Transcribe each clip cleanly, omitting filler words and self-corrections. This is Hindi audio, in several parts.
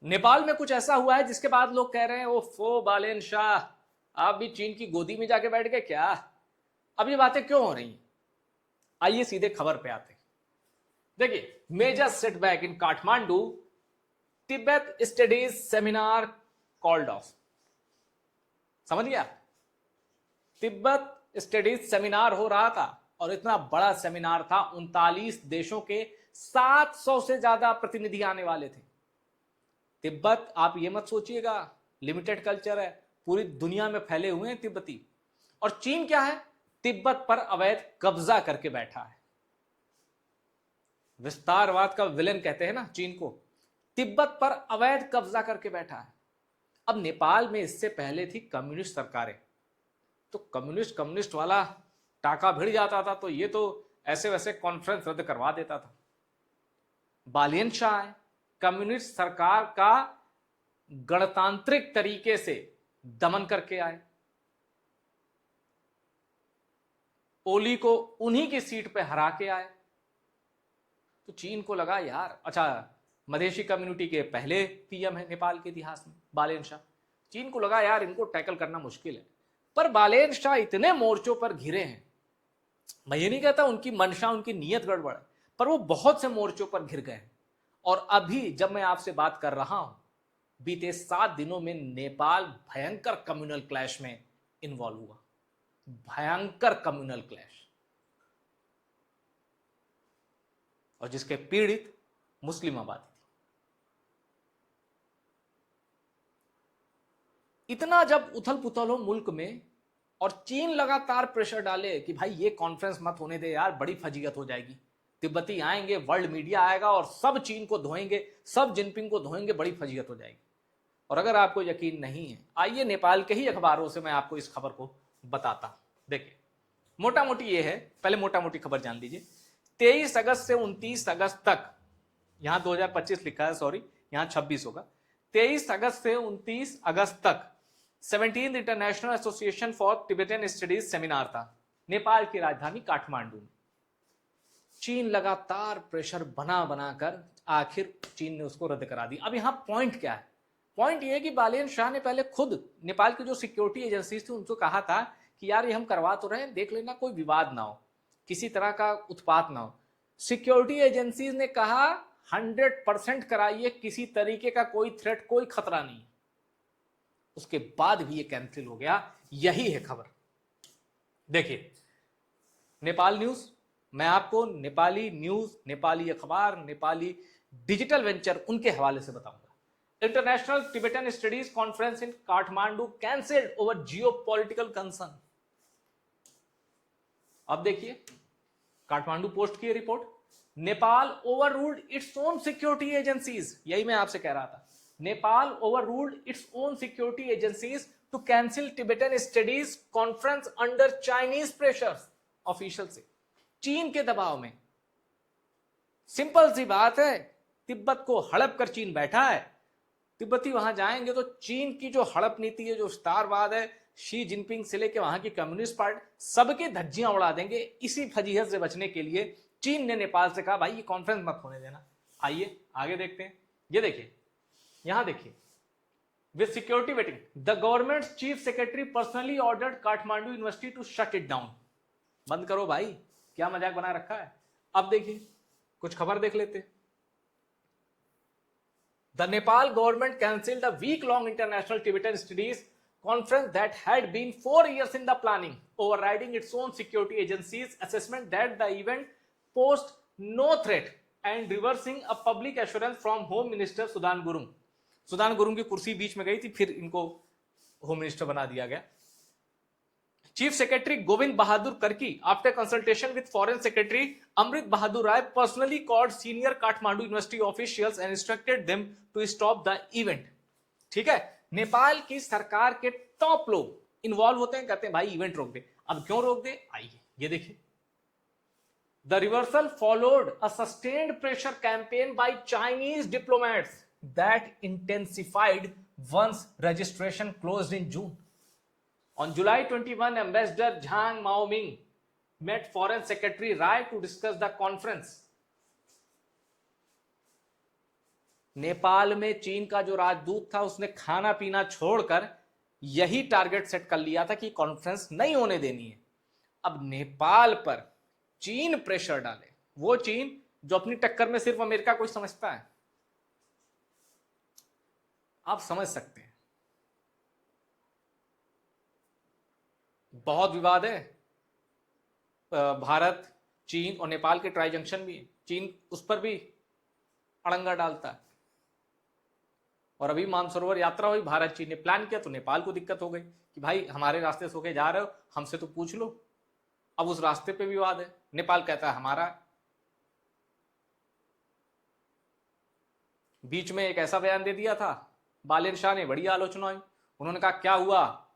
नेपाल में कुछ ऐसा हुआ है जिसके बाद लोग कह रहे हैं ओफो बालेन शाह, आप भी चीन की गोदी में जाके बैठ गए क्या? अब ये बातें क्यों हो रही? आइए सीधे खबर पे आते हैं। देखिए, major setback in Kathmandu, Tibet studies seminar called off. समझ गया? तिब्बत स्टडीज सेमिनार हो रहा था और इतना बड़ा सेमिनार था, 39 देशों के 700 से ज्यादा प्रतिनिधि आने वाले थे। तिब्बत, आप ये मत सोचिएगा लिमिटेड कल्चर है, पूरी दुनिया में फैले हुए हैं तिब्बती। और चीन क्या है? तिब्बत पर अवैध कब्जा करके बैठा है। विस्तारवाद का विलेन कहते हैं ना चीन को। तिब्बत पर अवैध कब्जा करके बैठा है। अब नेपाल में इससे पहले थी कम्युनिस्ट सरकारें, तो कम्युनिस्ट कम्युनिस्ट वाला टाका भिड़ जाता था, तो ये तो ऐसे वैसे कॉन्फ्रेंस रद्द करवा देता था। बालियन शाह कम्युनिस्ट सरकार का गणतांत्रिक तरीके से दमन करके आए। ओली को उन्हीं की सीट पे हरा के आए। तो चीन को लगा यार, अच्छा, मधेशी कम्युनिटी के पहले पीएम है नेपाल के इतिहास में बालेन शाह। चीन को लगा यार इनको टैकल करना मुश्किल है, पर बालेन शाह इतने मोर्चों पर घिरे हैं। मैं ये नहीं कहता उनकी मंशा, उनकी नीयत गड़बड़ है, पर वो बहुत से मोर्चों पर घिर गए। और अभी जब मैं आपसे बात कर रहा हूं, बीते 7 दिनों में नेपाल भयंकर कम्युनल क्लैश में इन्वॉल्व हुआ। भयंकर कम्युनल क्लैश, और जिसके पीड़ित मुस्लिम आबादी थी। इतना जब उथल पुथल हो मुल्क में और चीन लगातार प्रेशर डाले कि भाई ये कॉन्फ्रेंस मत होने दे यार, बड़ी फजीयत हो जाएगी, तिब्बती आएंगे, वर्ल्ड मीडिया आएगा और सब चीन को धोएंगे, सब जिनपिंग को धोएंगे, बड़ी फजीयत हो जाएगी। और अगर आपको यकीन नहीं है, आइए नेपाल के ही अखबारों से मैं आपको इस खबर को बताता हूं। देखिए, मोटा मोटी ये है, पहले मोटा मोटी खबर जान लीजिए। 23 अगस्त से 29 अगस्त तक, यहां 2025 लिखा है, सॉरी यहां 26 होगा। 23 अगस्त से 29 अगस्त तक 17th international association for Tibetan studies seminar था नेपाल की राजधानी काठमांडू में। चीन लगातार प्रेशर बना बनाकर आखिर चीन ने उसको रद्द करा दी। अब यहां पॉइंट क्या है? पॉइंट यह है कि बालियन शाह ने पहले खुद नेपाल की जो सिक्योरिटी एजेंसीज थी उनको कहा था कि यार ये हम करवा तो रहे हैं, देख लेना कोई विवाद ना हो, किसी तरह का उत्पात ना हो। सिक्योरिटी एजेंसीज ने कहा 100% कराइए, किसी तरीके का कोई थ्रेट, कोई खतरा नहीं। उसके बाद भी ये कैंसिल हो गया। यही है खबर। देखिए, नेपाल न्यूज, मैं आपको नेपाली न्यूज, नेपाली अखबार, नेपाली डिजिटल वेंचर, उनके हवाले से बताऊंगा। International Tibetan studies conference in Kathmandu cancelled over geopolitical concern. अब देखिए, काठमांडू पोस्ट की report, Nepal over ruled its own security agencies. यही मैं आपसे कह रहा था, Nepal over ruled its own security agencies to cancel Tibetan studies conference under Chinese pressure. Official से, चीन के दबाव में। सिंपल सी बात है, तिब्बत को हड़प कर चीन बैठा है। तिब्बती वहां जाएंगे तो चीन की जो हड़प नीति है, जो विस्तारवाद है, शी जिनपिंग से लेकर वहां की कम्युनिस्ट पार्टी, सबके धज्जियां उड़ा देंगे। इसी फजीहत से बचने के लिए चीन ने नेपाल से कहा भाई ये कॉन्फ्रेंस मत होने देना। आइए आगे देखते हैं। ये देखिए, यहां देखिए, with security vetting, the government chief secretary personally ordered Kathmandu university to shut it down. बंद करो भाई, क्या मजाक बना रखा है। अब देखिए, कुछ खबर देख लेते हैं। The Nepal government cancelled a week-long international Tibetan studies conference that had been 4 years in the planning, overriding its own security agency's assessment that the event posed no threat and reversing a public assurance from Home Minister Sudan Gurung. Sudan Gurung की कुर्सी बीच में गई थी, फिर इनको होम मिनिस्टर बना दिया गया। Chief Secretary Govind Bahadur Karki, after consultation with Foreign Secretary Amrit Bahadur Rai, personally called senior Kathmandu University officials and instructed them to stop the event. ठीक है, नेपाल की सरकार के टॉप लोग इन्वॉल्व होते हैं, कहते हैं भाई इवेंट रोक दे। अब क्यों रोक दे, आइए ये देखिए। The reversal followed a sustained pressure campaign by Chinese diplomats that intensified once registration closed in June. On July 21, Ambassador Zhang Maoming met Foreign Secretary Rai to discuss the conference. Nepal में चीन का जो राजदूत था उसने खाना पीना छोड़कर यही टारगेट सेट कर लिया था कि कॉन्फ्रेंस नहीं होने देनी है। अब नेपाल पर चीन प्रेशर डाले, वो चीन जो अपनी टक्कर में सिर्फ अमेरिका को ही समझता है। आप समझ सकते हैं बहुत विवाद है। भारत, चीन और नेपाल के ट्राई जंक्शन भी है, चीन उस पर भी अड़ंगा डालता है। और अभी मानसरोवर यात्रा हुई, भारत चीन ने प्लान किया तो नेपाल को दिक्कत हो गई कि भाई हमारे रास्ते से होके जा रहे हो, हमसे तो पूछ लो। अब उस रास्ते पे विवाद है, नेपाल कहता है हमारा है। बीच में एक ऐसा बयान दे दिया था बालेन शाह ने, बड़ी आलोचना हुई। उन्होंने कहा क्या हुआ,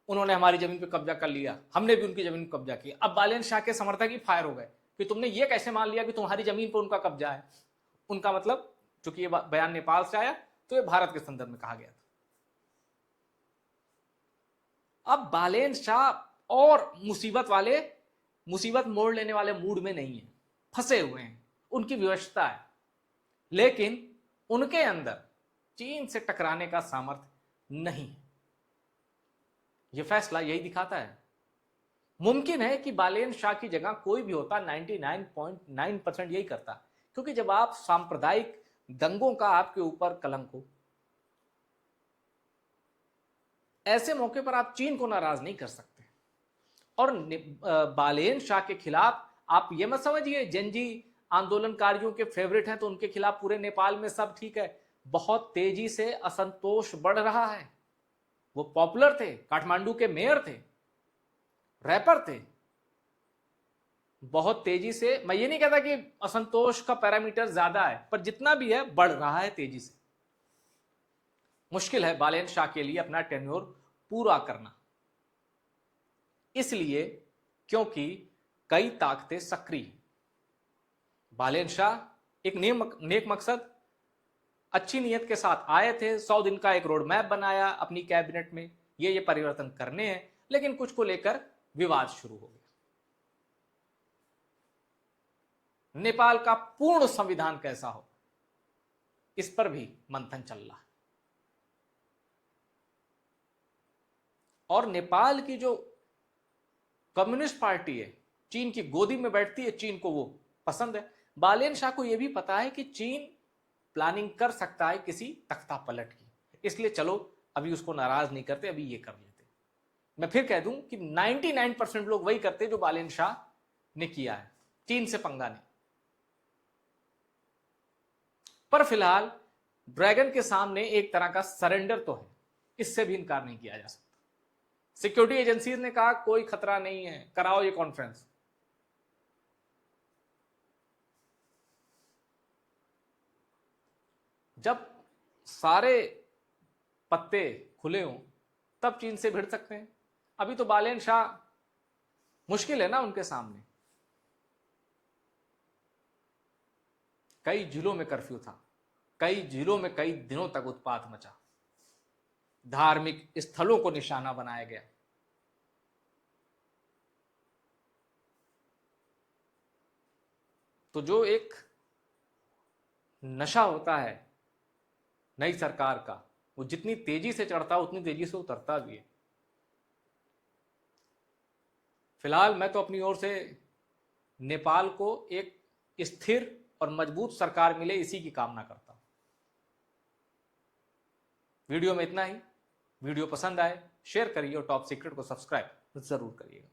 उन्होंने हमारी जमीन पे कब्जा कर लिया, हमने भी उनकी जमीन पर कब्जा किया। अब बालेन शाह के समर्थक ही फायर हो गए कि तुमने ये कैसे मान लिया कि तुम्हारी जमीन पर उनका कब्जा है। उनका मतलब, चूंकि ये बयान नेपाल से आया तो ये भारत के संदर्भ में कहा गया था। अब बालेन शाह और मुसीबत मोड़ लेने वाले मूड में नहीं है, फंसे हुए हैं, उनकी विवशता है, लेकिन उनके अंदर चीन से टकराने का सामर्थ्य नहीं है। यह फैसला यही दिखाता है। मुमकिन है कि बालेन शाह की जगह कोई भी होता, 99.9% यही करता, क्योंकि जब आप सांप्रदायिक दंगों का आपके ऊपर कलंक हो, ऐसे मौके पर आप चीन को नाराज नहीं कर सकते। और बालेन शाह के खिलाफ आप ये मत समझिए जेनजी आंदोलनकारियों के फेवरेट हैं तो उनके खिलाफ पूरे नेपाल में सब ठीक है। बहुत तेजी से असंतोष बढ़ रहा है। वो पॉपुलर थे, काठमांडू के मेयर थे, रैपर थे। बहुत तेजी से, मैं ये नहीं कहता कि असंतोष का पैरामीटर ज्यादा है, पर जितना भी है बढ़ रहा है तेजी से। मुश्किल है बालेन शाह के लिए अपना टेन्योर पूरा करना, इसलिए क्योंकि कई ताकतें सक्रिय। बालेन शाह एक नेक मकसद, अच्छी नीयत के साथ आए थे, 100 दिन का एक रोड मैप बनाया अपनी कैबिनेट में, ये परिवर्तन करने हैं, लेकिन कुछ को लेकर विवाद शुरू हो गया। नेपाल का पूर्ण संविधान कैसा हो, इस पर भी मंथन चल रहा है। और नेपाल की जो कम्युनिस्ट पार्टी है, चीन की गोदी में बैठती है, चीन को वो पसंद है। बालेन शाह को यह भी पता है कि चीन प्लानिंग कर सकता है किसी तख्ता पलट की, इसलिए चलो अभी उसको नाराज नहीं करते, अभी ये कर लेते। मैं फिर कह दूं कि 99% लोग वही करते जो बालेन शाह ने किया है, चीन से पंगा नहीं। पर फिलहाल ड्रैगन के सामने एक तरह का सरेंडर तो है, इससे भी इनकार नहीं किया जा सकता। सिक्योरिटी एजेंसी ने कहा कोई खतरा नहीं है, कराओ ये कॉन्फ्रेंस। जब सारे पत्ते खुले हों तब चीन से भिड़ सकते हैं। अभी तो बालेन शाह मुश्किल है ना उनके सामने। कई जिलों में कर्फ्यू था, कई जिलों में कई दिनों तक उत्पात मचा, धार्मिक स्थलों को निशाना बनाया गया। तो जो एक नशा होता है नई सरकार का, वो जितनी तेजी से चढ़ता है उतनी तेजी से उतरता भी है। फिलहाल मैं तो अपनी ओर से नेपाल को एक स्थिर और मजबूत सरकार मिले, इसी की कामना करता हूं। वीडियो में इतना ही। वीडियो पसंद आए शेयर करिए और टॉप सीक्रेट को सब्सक्राइब जरूर करिएगा।